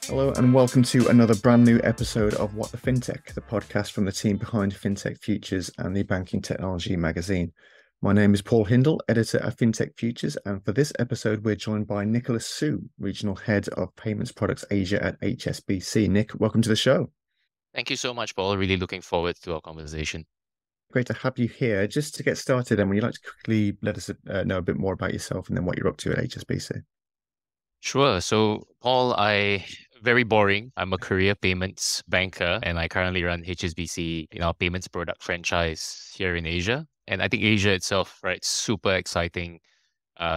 Hello and welcome to another brand new episode of What the FinTech, the podcast from the team behind FinTech Futures and the Banking Technology magazine. My name is Paul Hindle, editor at FinTech Futures, and for this episode, we're joined by Nicholas Soo, Regional Head of Payments Products Asia at HSBC. Nick, welcome to the show. Thank you so much, Paul. Really looking forward to our conversation. Great to have you here. Just to get started, and would you like to quickly let us know a bit more about yourself and then what you're up to at HSBC? Sure. So, Paul, very boring. I'm a career payments banker, and I currently run HSBC in our payments product franchise here in Asia. And I think Asia itself, right, super exciting,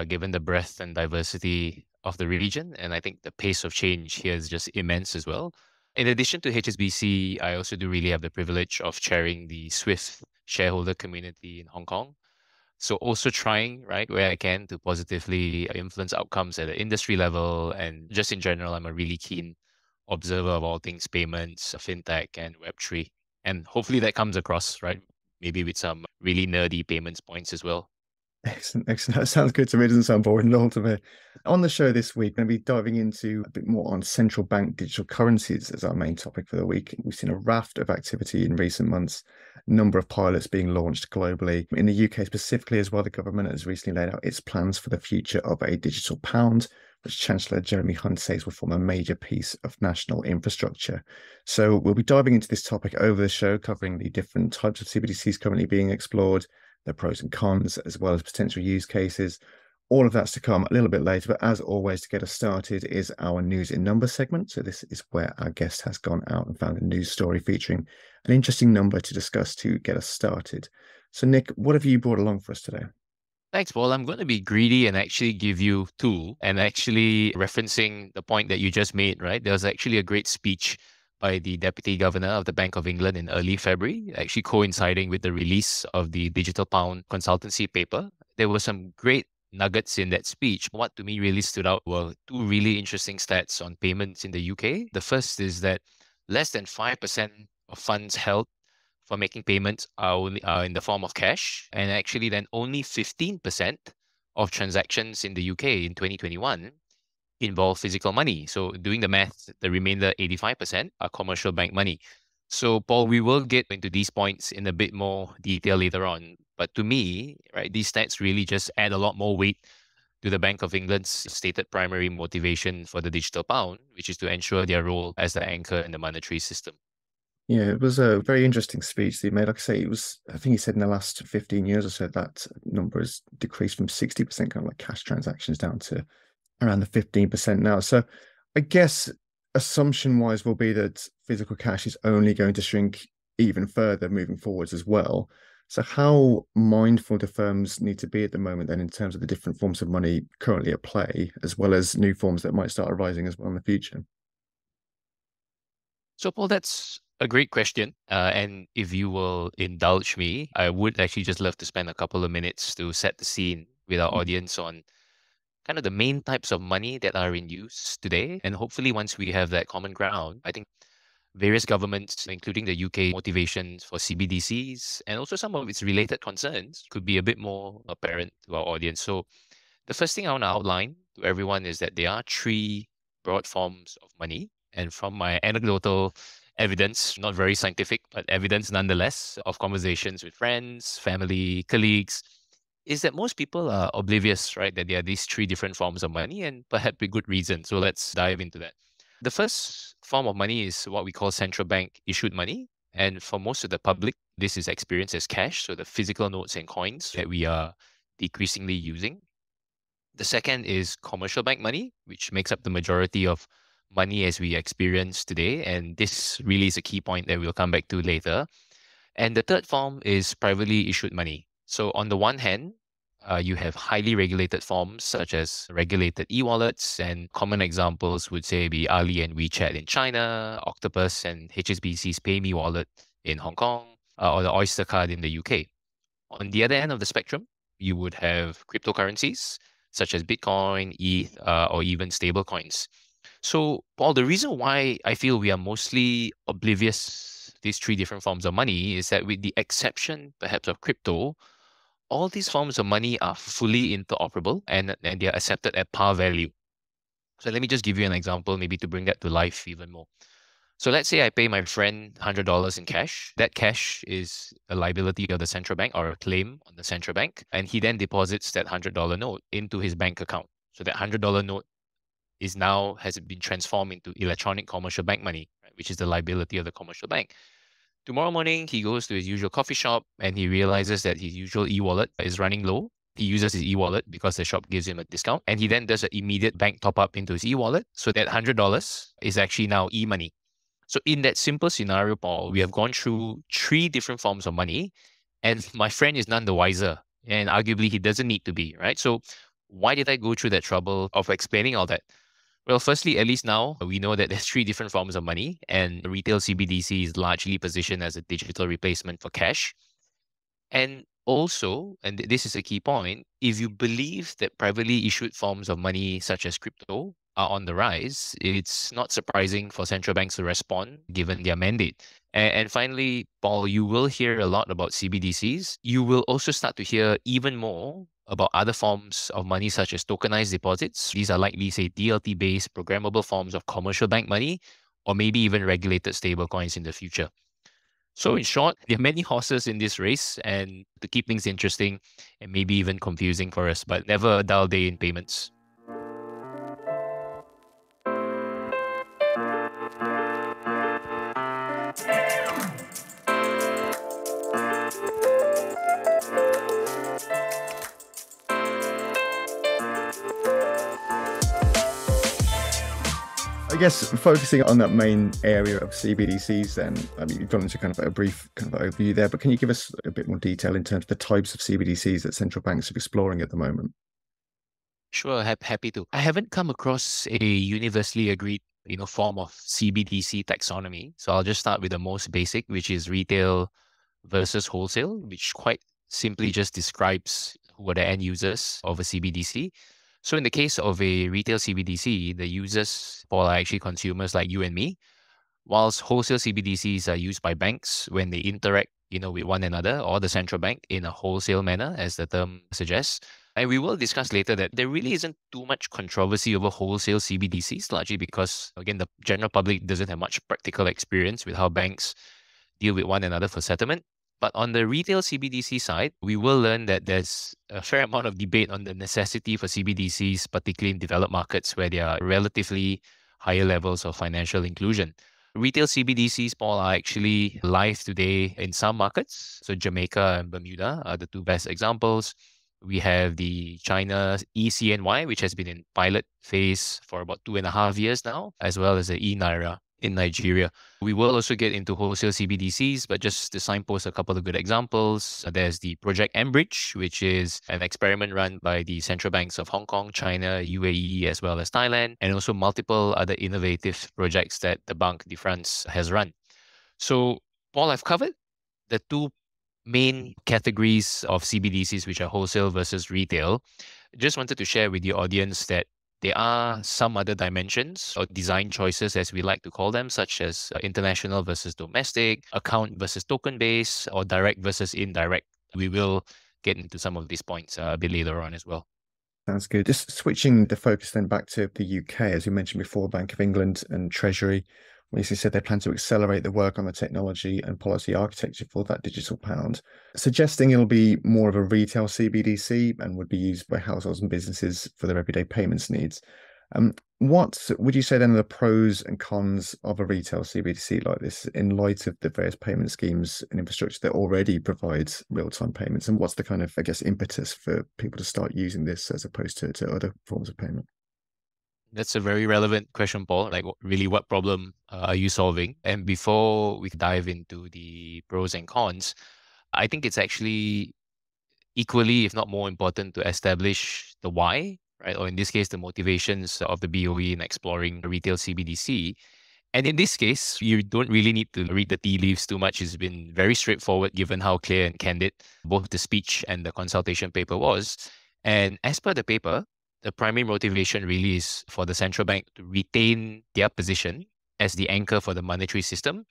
given the breadth and diversity of the region. And I think the pace of change here is just immense as well. In addition to HSBC, I also do really have the privilege of chairing the Swift shareholder community in Hong Kong. So also trying, right, where I can to positively influence outcomes at the industry level. And just in general, I'm a really keen observer of all things payments, fintech, and Web3. And hopefully that comes across, right? Maybe with some really nerdy payments points as well. Excellent, excellent. That sounds good to me. It doesn't sound boring at all to me. On the show this week, we're going to be diving into a bit more on central bank digital currencies as our main topic for the week. We've seen a raft of activity in recent months, a number of pilots being launched globally. In the UK specifically as well, the government has recently laid out its plans for the future of a digital pound, which Chancellor Jeremy Hunt says will form a major piece of national infrastructure. So we'll be diving into this topic over the show, covering the different types of CBDCs currently being explored, their pros and cons, as well as potential use cases. All of that's to come a little bit later, but as always, to get us started is our news in numbers segment. So this is where our guest has gone out and found a news story featuring an interesting number to discuss to get us started. So Nick, what have you brought along for us today? Thanks, Paul. I'm going to be greedy and actually give you two. And actually referencing the point that you just made, right? There was actually a great speech by the Deputy Governor of the Bank of England in early February, actually coinciding with the release of the Digital Pound consultancy paper. There were some great nuggets in that speech. What to me really stood out were two really interesting stats on payments in the UK. The first is that less than 5% of funds held for making payments are in the form of cash, and actually then only 15% of transactions in the UK in 2021 involve physical money. So doing the math, the remainder 85% are commercial bank money. So Paul, we will get into these points in a bit more detail later on. But to me, right, these stats really just add a lot more weight to the Bank of England's stated primary motivation for the digital pound, which is to ensure their role as the anchor in the monetary system. Yeah, it was a very interesting speech that he made. Like I say, I think he said in the last 15 years or so, that number has decreased from 60% kind of like cash transactions down to around the 15% now. So I guess assumption wise will be that physical cash is only going to shrink even further moving forwards as well. So how mindful do firms need to be at the moment then in terms of the different forms of money currently at play, as well as new forms that might start arising as well in the future? So, Paul, that's a great question. And if you will indulge me, I would actually just love to spend a couple of minutes to set the scene with our audience on kind of the main types of money that are in use today. And hopefully, once we have that common ground, I think various governments, including the UK, motivations for CBDCs and also some of its related concerns could be a bit more apparent to our audience. So, the first thing I want to outline to everyone is that there are three broad forms of money. And from my anecdotal evidence, not very scientific, but evidence nonetheless, of conversations with friends, family, colleagues, is that most people are oblivious, right, that there are these three different forms of money and perhaps with good reason. So let's dive into that. The first form of money is what we call central bank issued money. And for most of the public, this is experienced as cash, so the physical notes and coins that we are decreasingly using. The second is commercial bank money, which makes up the majority of money as we experience today. And this really is a key point that we'll come back to later. And the third form is privately issued money. So on the one hand, you have highly regulated forms such as regulated e-wallets, and common examples would say be Ali and WeChat in China, Octopus and HSBC's PayMe wallet in Hong Kong, or the Oyster card in the UK. On the other end of the spectrum, you would have cryptocurrencies such as Bitcoin, ETH, or even stablecoins. So, Paul, the reason why I feel we are mostly oblivious to these three different forms of money is that, with the exception perhaps of crypto, all these forms of money are fully interoperable and they are accepted at par value. So let me just give you an example, maybe to bring that to life even more. So let's say I pay my friend $100 in cash. That cash is a liability of the central bank or a claim on the central bank. And he then deposits that $100 note into his bank account. So that $100 note has been transformed into electronic commercial bank money, right, which is the liability of the commercial bank. Tomorrow morning, he goes to his usual coffee shop and he realizes that his usual e-wallet is running low. He uses his e-wallet because the shop gives him a discount. And he then does an immediate bank top up into his e-wallet. So that $100 is actually now e-money. So in that simple scenario, Paul, we have gone through three different forms of money, and my friend is none the wiser. And arguably, he doesn't need to be, right? So why did I go through that trouble of explaining all that? Well, firstly, at least now we know that there's three different forms of money, and retail CBDC is largely positioned as a digital replacement for cash. And also, and this is a key point, if you believe that privately issued forms of money such as crypto are on the rise, it's not surprising for central banks to respond given their mandate. And finally, Paul, you will hear a lot about CBDCs. You will also start to hear even more about other forms of money such as tokenized deposits. These are likely, say, DLT-based programmable forms of commercial bank money, or maybe even regulated stablecoins in the future. So in short, there are many horses in this race, and to keep things interesting and maybe even confusing for us, but never a dull day in payments. I guess focusing on that main area of CBDCs, then, I mean, you've gone into kind of a brief kind of overview there, but can you give us a bit more detail in terms of the types of CBDCs that central banks are exploring at the moment? Sure, happy to. I haven't come across a universally agreed, form of CBDC taxonomy. So I'll just start with the most basic, which is retail versus wholesale, which quite simply just describes who are the end users of a CBDC. So in the case of a retail CBDC, the users, Paul, are actually consumers like you and me, whilst wholesale CBDCs are used by banks when they interact, with one another or the central bank in a wholesale manner, as the term suggests. And we will discuss later that there really isn't too much controversy over wholesale CBDCs, largely because, again, the general public doesn't have much practical experience with how banks deal with one another for settlement. But on the retail CBDC side, we will learn that there's a fair amount of debate on the necessity for CBDCs, particularly in developed markets where there are relatively higher levels of financial inclusion. Retail CBDCs, Paul, are actually live today in some markets. So Jamaica and Bermuda are the two best examples. We have the China eCNY, which has been in pilot phase for about 2.5 years now, as well as the eNaira in Nigeria. We will also get into wholesale CBDCs, but just to signpost a couple of good examples, there's the Project Enbridge, which is an experiment run by the central banks of Hong Kong, China, UAE, as well as Thailand, and also multiple other innovative projects that the Banque de France has run. So, Paul, I've covered the two main categories of CBDCs, which are wholesale versus retail. Just wanted to share with your audience that there are some other dimensions or design choices, as we like to call them, such as international versus domestic, account versus token base, or direct versus indirect. We will get into some of these points a bit later on as well. Sounds good. Just switching the focus then back to the UK, as you mentioned before, Bank of England and Treasury recently said they plan to accelerate the work on the technology and policy architecture for that digital pound, suggesting it'll be more of a retail CBDC and would be used by households and businesses for their everyday payments needs. What would you say then are the pros and cons of a retail CBDC like this in light of the various payment schemes and infrastructure that already provides real-time payments? And what's the kind of, I guess, impetus for people to start using this as opposed to other forms of payment? That's a very relevant question, Paul. Like, really, what problem are you solving? And before we dive into the pros and cons, I think it's actually equally, if not more important, to establish the why, right? Or in this case, the motivations of the BOE in exploring retail CBDC. And in this case, you don't really need to read the tea leaves too much. It's been very straightforward given how clear and candid both the speech and the consultation paper was. And as per the paper, the primary motivation really is for the central bank to retain their position as the anchor for the monetary system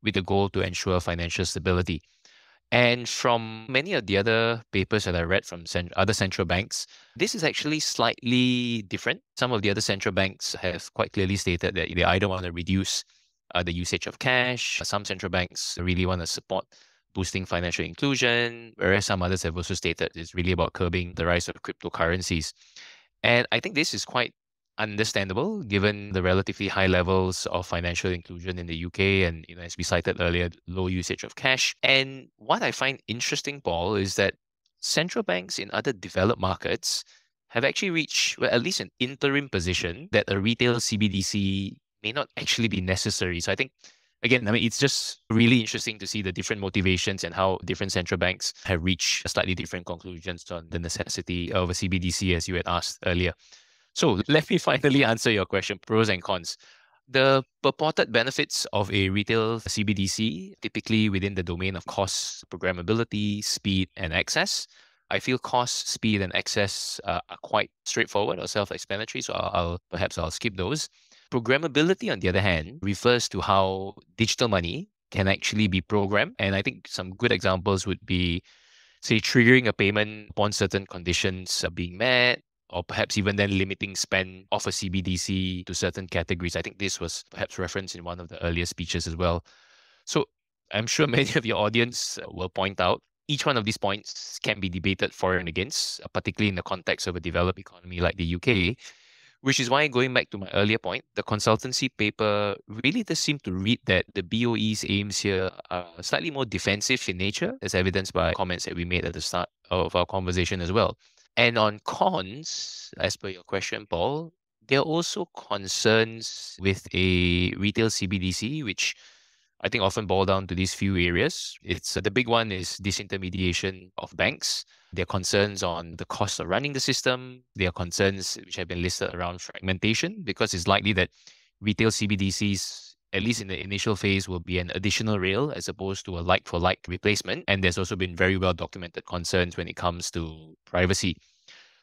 with the goal to ensure financial stability. And from many of the other papers that I read from other central banks, this is actually slightly different. Some of the other central banks have quite clearly stated that they either want to reduce the usage of cash. Some central banks really want to support boosting financial inclusion, whereas some others have also stated it's really about curbing the rise of cryptocurrencies. And I think this is quite understandable given the relatively high levels of financial inclusion in the UK and, as we cited earlier, low usage of cash. And what I find interesting, Paul, is that central banks in other developed markets have actually reached, well, at least an interim position that a retail CBDC may not actually be necessary. So I think, again, it's just really interesting to see the different motivations and how different central banks have reached slightly different conclusions on the necessity of a CBDC, as you had asked earlier. So let me finally answer your question, pros and cons. The purported benefits of a retail CBDC, typically within the domain of cost, programmability, speed, and access. I feel cost, speed, and access are quite straightforward or self-explanatory, so I'll skip those. Programmability, on the other hand, refers to how digital money can actually be programmed, and I think some good examples would be, say, triggering a payment upon certain conditions being met, or perhaps even then limiting spend of a CBDC to certain categories. I think this was perhaps referenced in one of the earlier speeches as well. So I'm sure many of your audience will point out each one of these points can be debated for and against, particularly in the context of a developed economy like the UK, which is why, going back to my earlier point, the consultancy paper really does seem to read that the BOE's aims here are slightly more defensive in nature, as evidenced by comments that we made at the start of our conversation as well. And on cons, as per your question, Paul, there are also concerns with a retail CBDC, which I think often boil down to these few areas. It's the big one is disintermediation of banks. There are concerns on the cost of running the system. There are concerns which have been listed around fragmentation, because it's likely that retail CBDCs, at least in the initial phase, will be an additional rail as opposed to a like-for-like replacement. And there's also been very well documented concerns when it comes to privacy.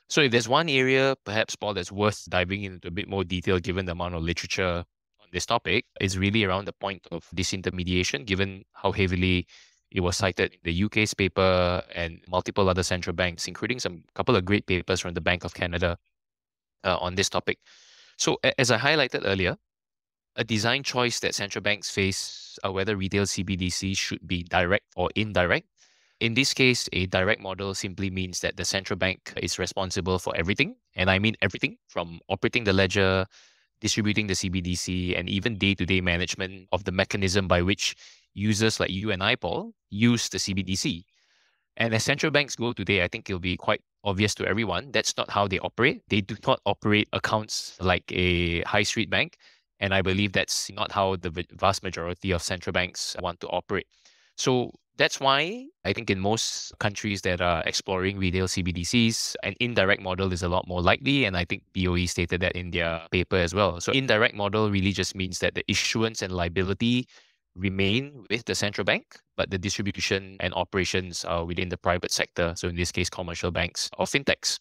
So if there's one area, perhaps, Paul, that's worth diving into a bit more detail, given the amount of literature on this topic, is really around the point of disintermediation, given how heavily it was cited in the UK's paper and multiple other central banks, including some couple of great papers from the Bank of Canada on this topic. So as I highlighted earlier, a design choice that central banks face are whether retail CBDCs should be direct or indirect. In this case, a direct model simply means that the central bank is responsible for everything. And I mean everything from operating the ledger, distributing the CBDC, and even day-to-day management of the mechanism by which users like you and I, Paul, use the CBDC. And as central banks go today, I think it'll be quite obvious to everyone that's not how they operate. They do not operate accounts like a high street bank. And I believe that's not how the vast majority of central banks want to operate. So that's why I think in most countries that are exploring retail CBDCs, an indirect model is a lot more likely. And I think BOE stated that in their paper as well. So indirect model really just means that the issuance and liability remain with the central bank, but the distribution and operations are within the private sector. So in this case, commercial banks or fintechs.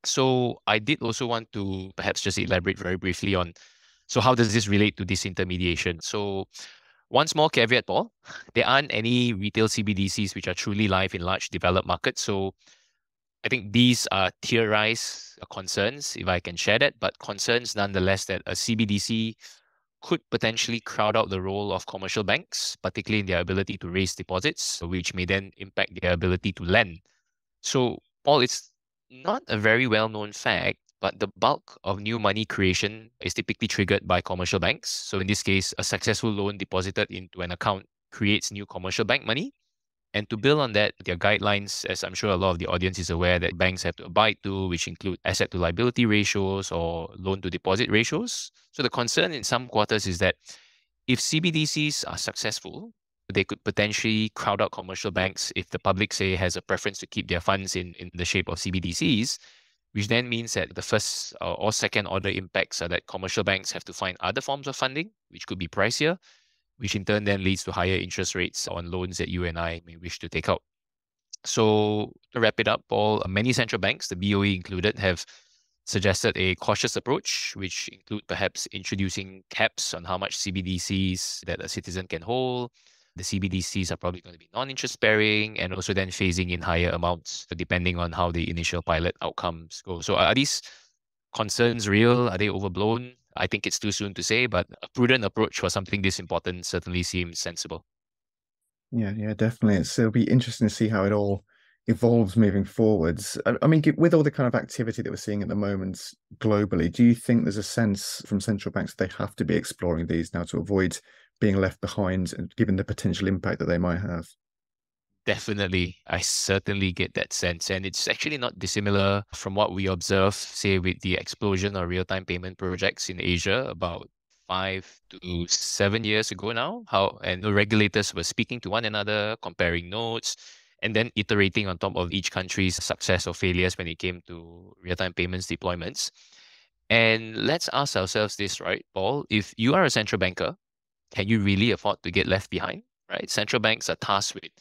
So I did also want to perhaps just elaborate very briefly on, so how does this relate to disintermediation? So one small caveat, Paul, there aren't any retail CBDCs which are truly live in large developed markets. So I think these are theorized concerns, if I can share that, but concerns nonetheless that a CBDC could potentially crowd out the role of commercial banks, particularly in their ability to raise deposits, which may then impact their ability to lend. So, Paul, it's not a very well-known fact, but the bulk of new money creation is typically triggered by commercial banks. So in this case, a successful loan deposited into an account creates new commercial bank money. And to build on that, there are guidelines, as I'm sure a lot of the audience is aware, that banks have to abide to, which include asset to liability ratios or loan to deposit ratios. So the concern in some quarters is that if CBDCs are successful, they could potentially crowd out commercial banks if the public, say, has a preference to keep their funds in the shape of CBDCs, which then means that the first or second order impacts are that commercial banks have to find other forms of funding, which could be pricier, which in turn then leads to higher interest rates on loans that you and I may wish to take out. So to wrap it up, Paul, many central banks, the BOE included, have suggested a cautious approach, which include perhaps introducing caps on how much CBDCs that a citizen can hold, The CBDCs are probably going to be non-interest bearing and also then phasing in higher amounts depending on how the initial pilot outcomes go. So are these concerns real? Are they overblown? I think it's too soon to say, but a prudent approach for something this important certainly seems sensible. Yeah, definitely. It'll be interesting to see how it all evolves moving forwards. I mean, with all the kind of activity that we're seeing at the moment globally, do you think there's a sense from central banks that they have to be exploring these now to avoid being left behind and given the potential impact that they might have? Definitely. I certainly get that sense. And it's actually not dissimilar from what we observe, say, with the explosion of real-time payment projects in Asia about 5 to 7 years ago now. How and the regulators were speaking to one another, comparing notes, and then iterating on top of each country's success or failures when it came to real-time payments deployments. And let's ask ourselves this, right, Paul? If you are a central banker, can you really afford to get left behind? Right? Central banks are tasked with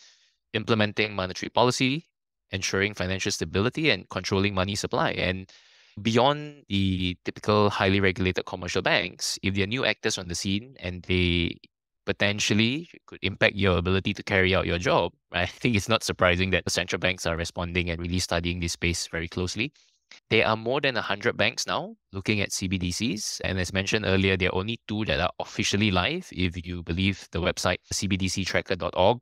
implementing monetary policy, ensuring financial stability, and controlling money supply. And beyond the typical highly regulated commercial banks, if there are new actors on the scene and they potentially could impact your ability to carry out your job, I think it's not surprising that the central banks are responding and really studying this space very closely. There are more than 100 banks now looking at CBDCs. And as mentioned earlier, there are only two that are officially live, if you believe the website cbdctracker.org.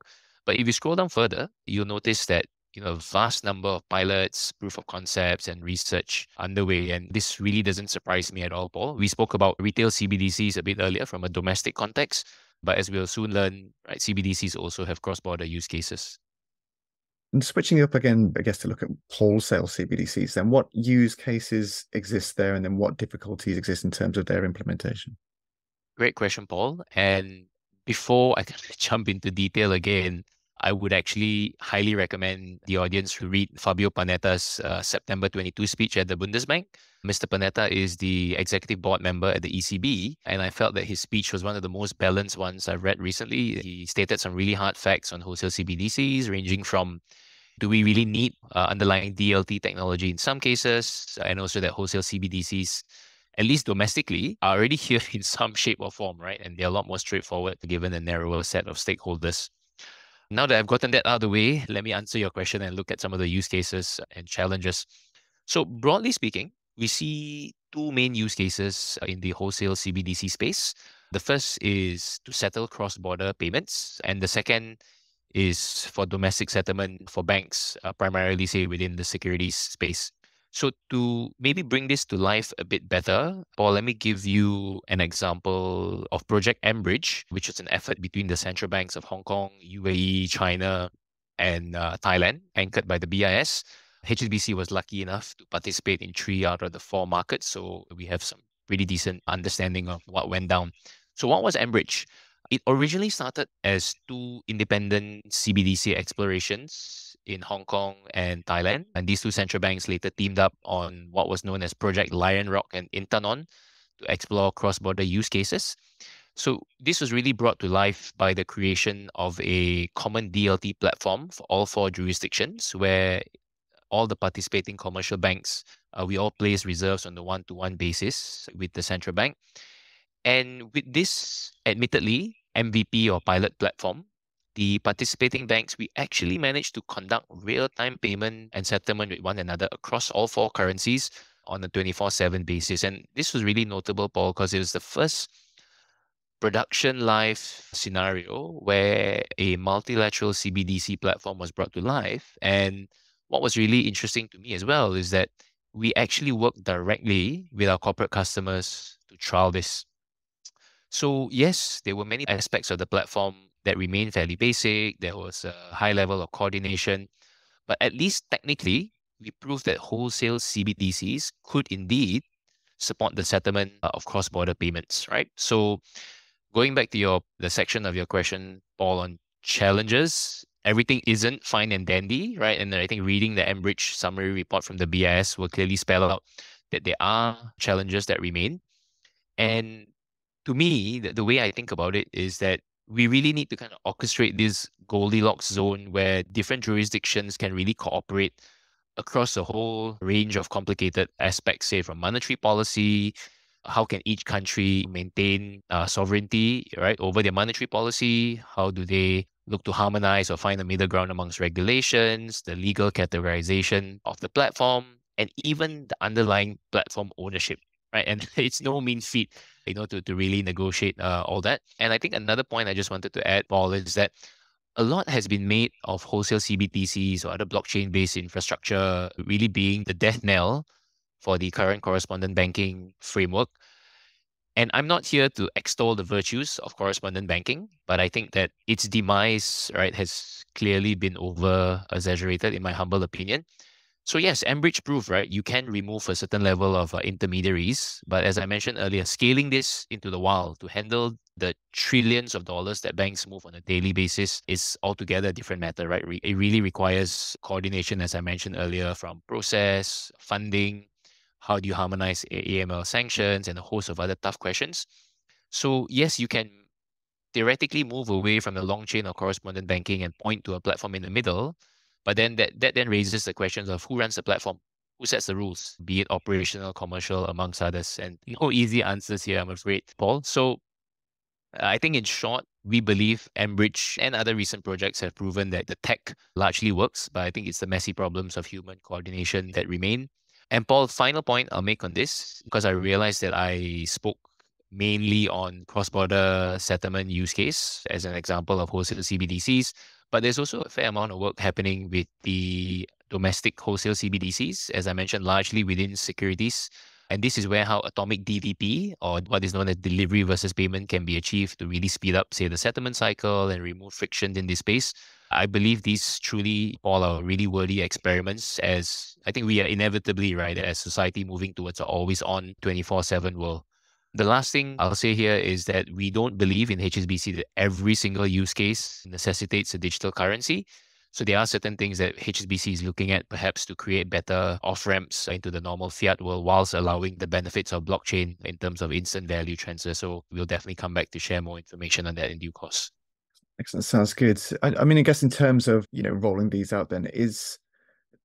But if you scroll down further, you'll notice that a vast number of pilots, proof of concepts, and research underway. And this really doesn't surprise me at all, Paul. We spoke about retail CBDCs a bit earlier from a domestic context. But as we'll soon learn, right, CBDCs also have cross-border use cases. And switching up again, I guess, to look at wholesale CBDCs, then what use cases exist there, and then what difficulties exist in terms of their implementation? Great question, Paul. And before I can jump into detail again, I would actually highly recommend the audience to read Fabio Panetta's September 22 speech at the Bundesbank. Mr. Panetta is the executive board member at the ECB, and I felt that his speech was one of the most balanced ones I've read recently. He stated some really hard facts on wholesale CBDCs, ranging from do we really need underlying DLT technology in some cases, and also that wholesale CBDCs, at least domestically, are already here in some shape or form, right? And they're a lot more straightforward given the narrower set of stakeholders. Now that I've gotten that out of the way, let me answer your question and look at some of the use cases and challenges. So, broadly speaking, we see two main use cases in the wholesale CBDC space. The first is to settle cross border payments, and the second is for domestic settlement for banks, primarily, say, within the securities space. So, to maybe bring this to life a bit better, Paul, let me give you an example of Project Mbridge, which is an effort between the central banks of Hong Kong, UAE, China, and Thailand, anchored by the BIS. HSBC was lucky enough to participate in 3 out of the 4 markets, so we have some pretty decent understanding of what went down. So, what was Mbridge? It originally started as two independent CBDC explorations in Hong Kong and Thailand, and these two central banks later teamed up on what was known as Project Lion Rock and Intanon to explore cross-border use cases. So this was really brought to life by the creation of a common DLT platform for all 4 jurisdictions, where all the participating commercial banks, we all place reserves on the one-to-one basis with the central bank. And with this, admittedly, MVP or pilot platform, the participating banks, we actually managed to conduct real-time payment and settlement with one another across all 4 currencies on a 24/7 basis. And this was really notable, Paul, because it was the first production live scenario where a multilateral CBDC platform was brought to life. And what was really interesting to me as well is that we actually worked directly with our corporate customers to trial this. So yes, there were many aspects of the platform that remained fairly basic. There was a high level of coordination, but at least technically, we proved that wholesale CBDCs could indeed support the settlement of cross-border payments, right? So going back to the section of your question, Paul, on challenges, everything isn't fine and dandy, right? And I think reading the Enbridge summary report from the BIS will clearly spell out that there are challenges that remain. And to me, the way I think about it is that we really need to kind of orchestrate this Goldilocks zone where different jurisdictions can really cooperate across a whole range of complicated aspects, say from monetary policy How can each country maintain sovereignty, right, over their monetary policy? How do they look to harmonize or find a middle ground amongst regulations, the legal categorization of the platform, and even the underlying platform ownership, right? And it's no mean feat, to really negotiate all that. And I think another point I just wanted to add, Paul, is that a lot has been made of wholesale CBDCs or other blockchain-based infrastructure really being the death knell for the current correspondent banking framework. And I'm not here to extol the virtues of correspondent banking, but I think that its demise, right, has clearly been over exaggerated, in my humble opinion. So yes, Enbridge proof, right? You can remove a certain level of intermediaries, but as I mentioned earlier, scaling this into the wild to handle the trillions of dollars that banks move on a daily basis is altogether a different matter, right? It really requires coordination, as I mentioned earlier, from process, funding, how do you harmonize AML sanctions, and a host of other tough questions. So yes, you can theoretically move away from the long chain of correspondent banking and point to a platform in the middle. But then that then raises the questions of who runs the platform, who sets the rules, be it operational, commercial, amongst others. And no easy answers here, I'm afraid, Paul. So I think in short, we believe Enbridge and other recent projects have proven that the tech largely works, but I think it's the messy problems of human coordination that remain. And Paul, final point I'll make on this, because I realized that I spoke mainly on cross-border settlement use case as an example of wholesale CBDCs, but there's also a fair amount of work happening with the domestic wholesale CBDCs, as I mentioned, largely within securities. And this is where how atomic DVP, or what is known as delivery versus payment, can be achieved to really speed up, say, the settlement cycle and remove friction in this space. I believe these truly all are really worthy experiments, as I think we are inevitably, right, as society moving towards an always on 24/7 world. The last thing I'll say here is that we don't believe in HSBC that every single use case necessitates a digital currency. So there are certain things that HSBC is looking at perhaps to create better off-ramps into the normal fiat world whilst allowing the benefits of blockchain in terms of instant value transfer. So we'll definitely come back to share more information on that in due course. Excellent. Sounds good. I mean, I guess in terms of, rolling these out, then is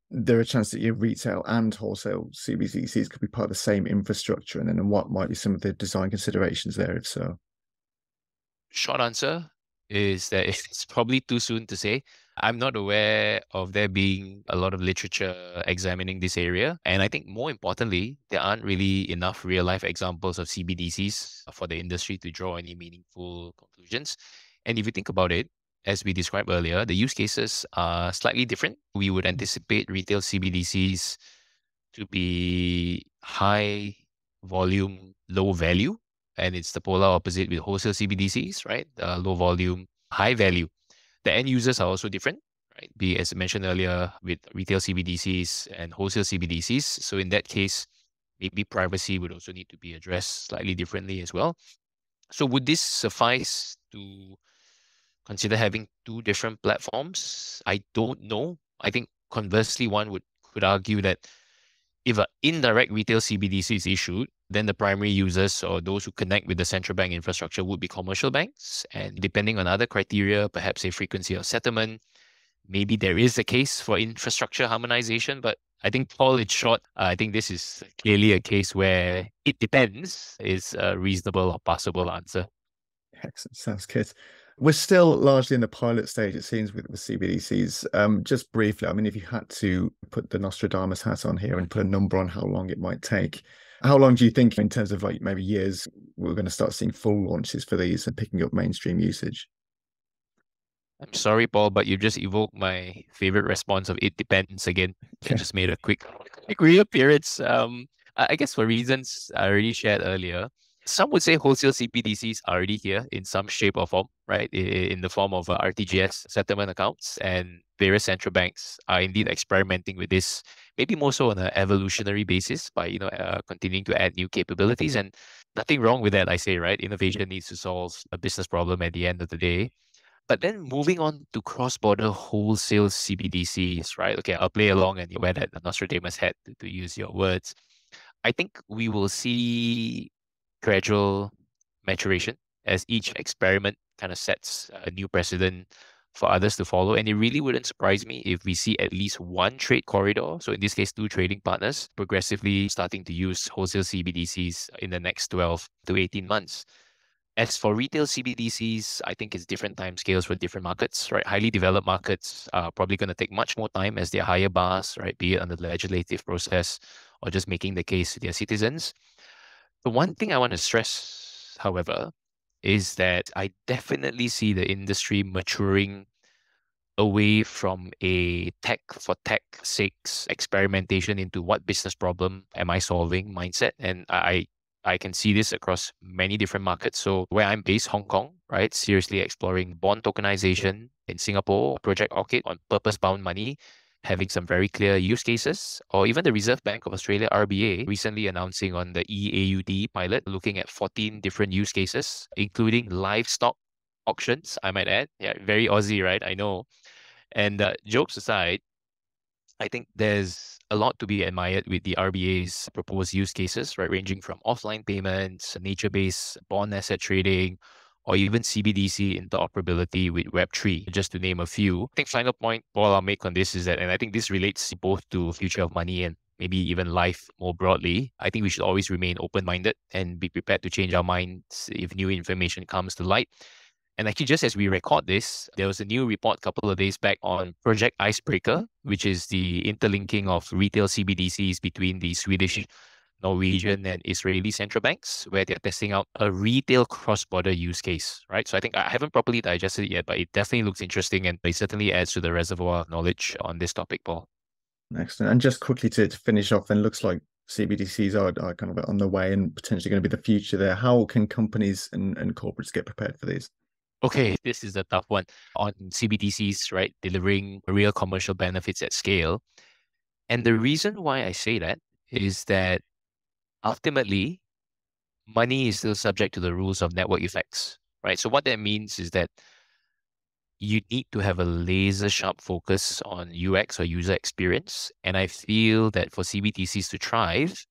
there a chance that your retail and wholesale CBDCs could be part of the same infrastructure? And then what might be some of the design considerations there, if so? Short answer is that it's probably too soon to say. I'm not aware of there being a lot of literature examining this area. And I think more importantly, there aren't really enough real life examples of CBDCs for the industry to draw any meaningful conclusions. And if you think about it, as we described earlier, the use cases are slightly different. We would anticipate retail CBDCs to be high volume, low value. And it's the polar opposite with wholesale CBDCs, right? Low volume, high value. The end users are also different, right? Be as I mentioned earlier with retail CBDCs and wholesale CBDCs. So in that case, maybe privacy would also need to be addressed slightly differently as well. So would this suffice to consider having two different platforms? I don't know. I think conversely, one could argue that if an indirect retail CBDC is issued, then the primary users or those who connect with the central bank infrastructure would be commercial banks. And depending on other criteria, perhaps a frequency of settlement, maybe there is a case for infrastructure harmonization. But I think, Paul, in short, I think this is clearly a case where it depends is a reasonable or possible answer. Excellent. Sounds good. We're still largely in the pilot stage, it seems, with CBDCs. Just briefly, I mean, if you had to put the Nostradamus hat on here and put a number on how long it might take, how long do you think, in terms of like maybe years, we're going to start seeing full launches for these and picking up mainstream usage? I'm sorry, Paul, but you just evoked my favorite response of it depends again. I just made a quick reappearance. I guess for reasons I already shared earlier. Some would say wholesale CBDCs are already here in some shape or form, right? In the form of RTGS settlement accounts, and various central banks are indeed experimenting with this, maybe more so on an evolutionary basis by continuing to add new capabilities. And nothing wrong with that, I say, right? Innovation needs to solve a business problem at the end of the day. But then moving on to cross-border wholesale CBDCs, right? Okay, I'll play along and wear that Nostradamus hat to use your words. I think we will see gradual maturation as each experiment kind of sets a new precedent for others to follow. And it really wouldn't surprise me if we see at least one trade corridor, so in this case, two trading partners, progressively starting to use wholesale CBDCs in the next 12 to 18 months. As for retail CBDCs, I think it's different time scales for different markets, right? Highly developed markets are probably going to take much more time as they're higher bars, right? Be it under the legislative process or just making the case to their citizens. The one thing I want to stress, however, is that I definitely see the industry maturing away from a tech for tech sake's experimentation into what business problem am I solving mindset. And I can see this across many different markets. So where I'm based, Hong Kong, right? Seriously exploring bond tokenization in Singapore, Project Orchid on purpose-bound money, having some very clear use cases, or even the Reserve Bank of Australia, RBA, recently announcing on the EAUD pilot, looking at 14 different use cases, including livestock auctions, I might add. Yeah, very Aussie, right? I know. And jokes aside, I think there's a lot to be admired with the RBA's proposed use cases, right? Ranging from offline payments, nature-based bond asset trading, or even CBDC interoperability with Web3, just to name a few. I think final point, Paul, I'll make on this is that, and I think this relates both to future of money and maybe even life more broadly. I think we should always remain open-minded and be prepared to change our minds if new information comes to light. And actually, just as we record this, there was a new report a couple of days back on Project Icebreaker, which is the interlinking of retail CBDCs between the Swedish, Norwegian, and Israeli central banks, where they're testing out a retail cross-border use case, right? So I think I haven't properly digested it yet, but it definitely looks interesting, and it certainly adds to the reservoir of knowledge on this topic, Paul. Excellent. And just quickly to finish off, then looks like CBDCs are kind of on the way and potentially going to be the future there. How can companies and corporates get prepared for these? Okay, this is a tough one on CBDCs, right? Delivering real commercial benefits at scale. And the reason why I say that is that ultimately, money is still subject to the rules of network effects, right? So what that means is that you need to have a laser sharp focus on UX or user experience. And I feel that for CBDCs to thrive,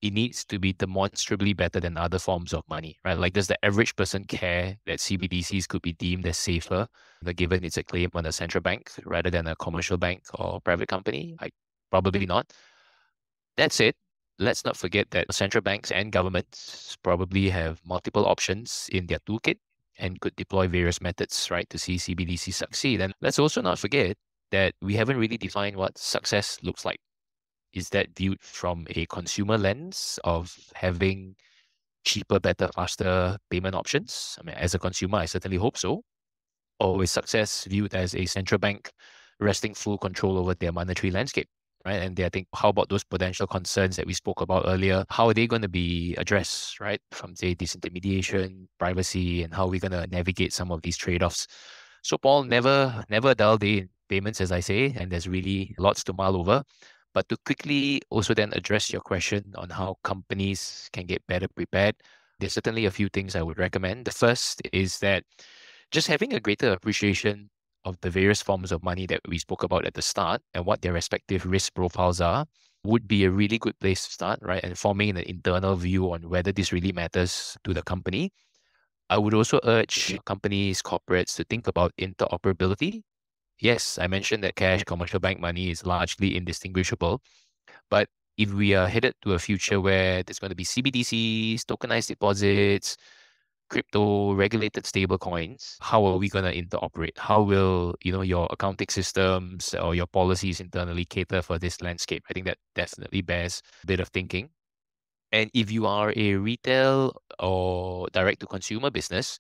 it needs to be demonstrably better than other forms of money, right? Like, does the average person care that CBDCs could be deemed as safer, given it's a claim on a central bank rather than a commercial bank or private company? Probably not. That said, let's not forget that central banks and governments probably have multiple options in their toolkit and could deploy various methods, right, to see CBDC succeed. And let's also not forget that we haven't really defined what success looks like. Is that viewed from a consumer lens of having cheaper, better, faster payment options? I mean, as a consumer, I certainly hope so. Or is success viewed as a central bank resting full control over their monetary landscape? Right. And I think, how about those potential concerns that we spoke about earlier? How are they going to be addressed, right? From, say, disintermediation, privacy, and how we're going to navigate some of these trade-offs. So, Paul, never a dull day in payments, as I say, and there's really lots to mull over. But to quickly also then address your question on how companies can get better prepared, there's certainly a few things I would recommend. The first is that just having a greater appreciation of the various forms of money that we spoke about at the start and what their respective risk profiles are would be a really good place to start, right? And forming an internal view on whether this really matters to the company. I would also urge companies, corporates to think about interoperability. Yes, I mentioned that cash, commercial bank money is largely indistinguishable, but if we are headed to a future where there's going to be CBDCs, tokenized deposits, crypto regulated stable coins, how are we going to interoperate? How will, your accounting systems or your policies internally cater for this landscape? I think that definitely bears a bit of thinking. And if you are a retail or direct to consumer business,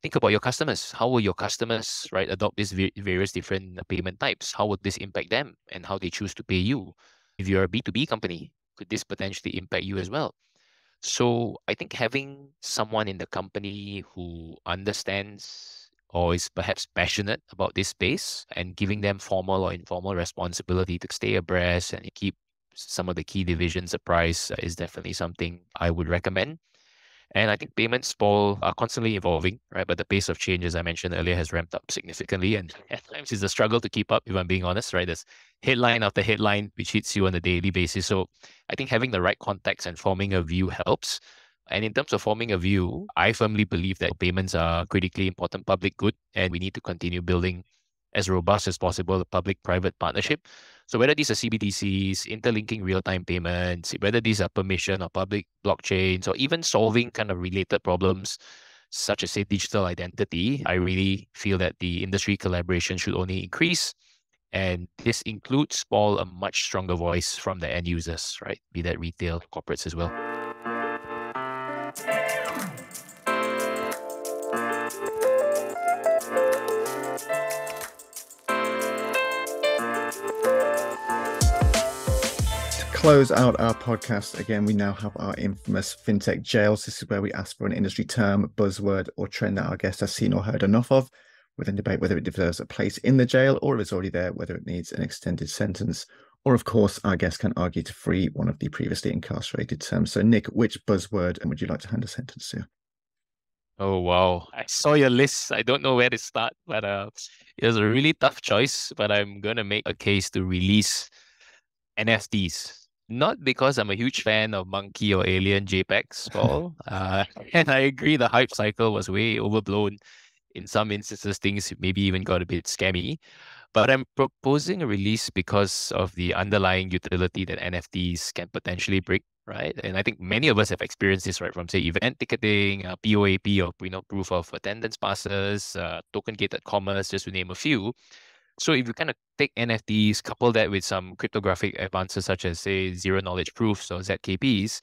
think about your customers. How will your customers, right, adopt these various different payment types? How would this impact them and how they choose to pay you? If you're a B2B company, could this potentially impact you as well? So I think having someone in the company who understands or is perhaps passionate about this space and giving them formal or informal responsibility to stay abreast and keep some of the key divisions apprised is definitely something I would recommend. And I think payments, Paul, are constantly evolving, right? But the pace of change, as I mentioned earlier, has ramped up significantly. And at times it's a struggle to keep up, if I'm being honest, right? There's headline after headline, which hits you on a daily basis. So I think having the right context and forming a view helps. And in terms of forming a view, I firmly believe that payments are a critically important public good, and we need to continue building as robust as possible a public-private partnership. So whether these are CBDCs, interlinking real-time payments, whether these are permission or public blockchains, or even solving kind of related problems such as, say, digital identity, I really feel that the industry collaboration should only increase. And this includes, Paul, a much stronger voice from the end users, right? Be that retail, corporates as well. Close out our podcast again, we now have our infamous FinTech Jails. This is where we ask for an industry term, buzzword, or trend that our guest has seen or heard enough of. We then debate whether it deserves a place in the jail, or if it's already there, whether it needs an extended sentence. Or, of course, our guest can argue to free one of the previously incarcerated terms. So, Nick, which buzzword would you like to hand a sentence to? Oh, wow. I saw your list. I don't know where to start, but it was a really tough choice. But I'm going to make a case to release NFTs. Not because I'm a huge fan of monkey or alien JPEGs, Paul. And I agree the hype cycle was way overblown. In some instances, things maybe even got a bit scammy. But I'm proposing a release because of the underlying utility that NFTs can potentially bring, right? And I think many of us have experienced this, right? From, say, event ticketing, POAP, or proof of attendance passes, token gated commerce, just to name a few. So if you kind of take NFTs, couple that with some cryptographic advances such as, say, zero knowledge proofs or ZKPs,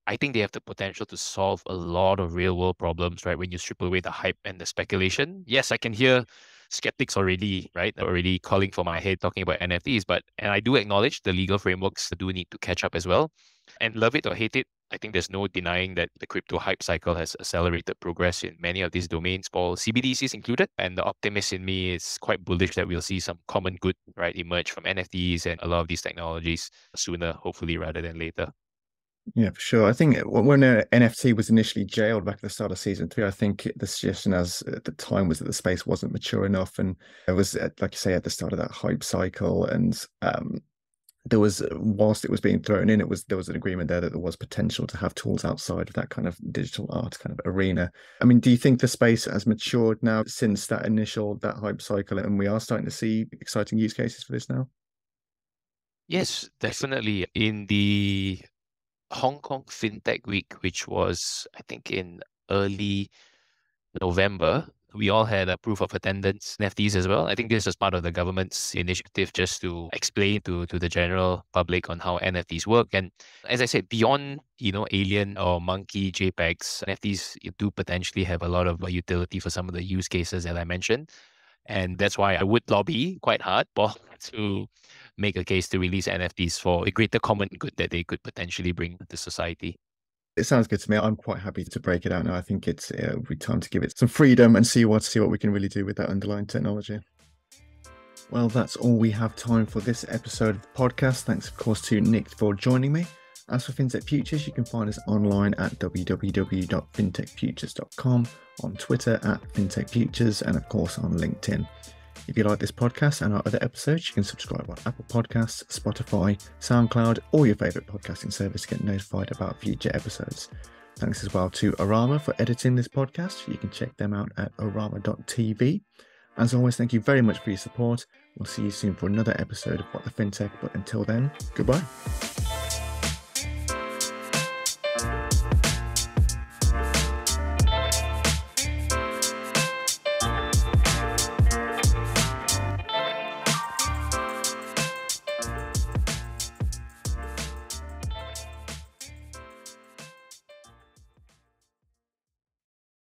I think they have the potential to solve a lot of real world problems, right? When you strip away the hype and the speculation. Yes, I can hear skeptics already, right? Already calling for my head talking about NFTs, and I do acknowledge the legal frameworks do need to catch up as well. And love it or hate it, I think there's no denying that the crypto hype cycle has accelerated progress in many of these domains, Paul, CBDCs included. And the optimist in me is quite bullish that we'll see some common good, right, emerge from NFTs and a lot of these technologies sooner, hopefully, rather than later. Yeah, for sure. I think when NFT was initially jailed back at the start of season 3, I think the suggestion as at the time was that the space wasn't mature enough. And it was, like you say, at the start of that hype cycle. And there was, whilst it was being thrown in, there was an agreement there that there was potential to have tools outside of that kind of digital art kind of arena. I mean, do you think the space has matured now since that hype cycle, and we are starting to see exciting use cases for this now? Yes, definitely. In the Hong Kong FinTech Week, which was, I think, in early November, we all had a proof of attendance NFTs as well. I think this is part of the government's initiative just to explain to the general public on how NFTs work. And as I said, beyond, alien or monkey JPEGs, NFTs do potentially have a lot of utility for some of the use cases that I mentioned. And that's why I would lobby quite hard, Paul, to make a case to release NFTs for a greater common good that they could potentially bring to society. It sounds good to me. I'm quite happy to break it out now. I think it's time to give it some freedom and see what we can really do with that underlying technology. Well, that's all we have time for this episode of the podcast. Thanks, of course, to Nick for joining me. As for FinTech Futures, you can find us online at www.fintechfutures.com, on Twitter at FinTech Futures, and of course on LinkedIn. If you like this podcast and our other episodes, you can subscribe on Apple Podcasts, Spotify, SoundCloud, or your favourite podcasting service to get notified about future episodes. Thanks as well to Orama for editing this podcast. You can check them out at orama.tv. As always, thank you very much for your support. We'll see you soon for another episode of What the FinTech, but until then, goodbye.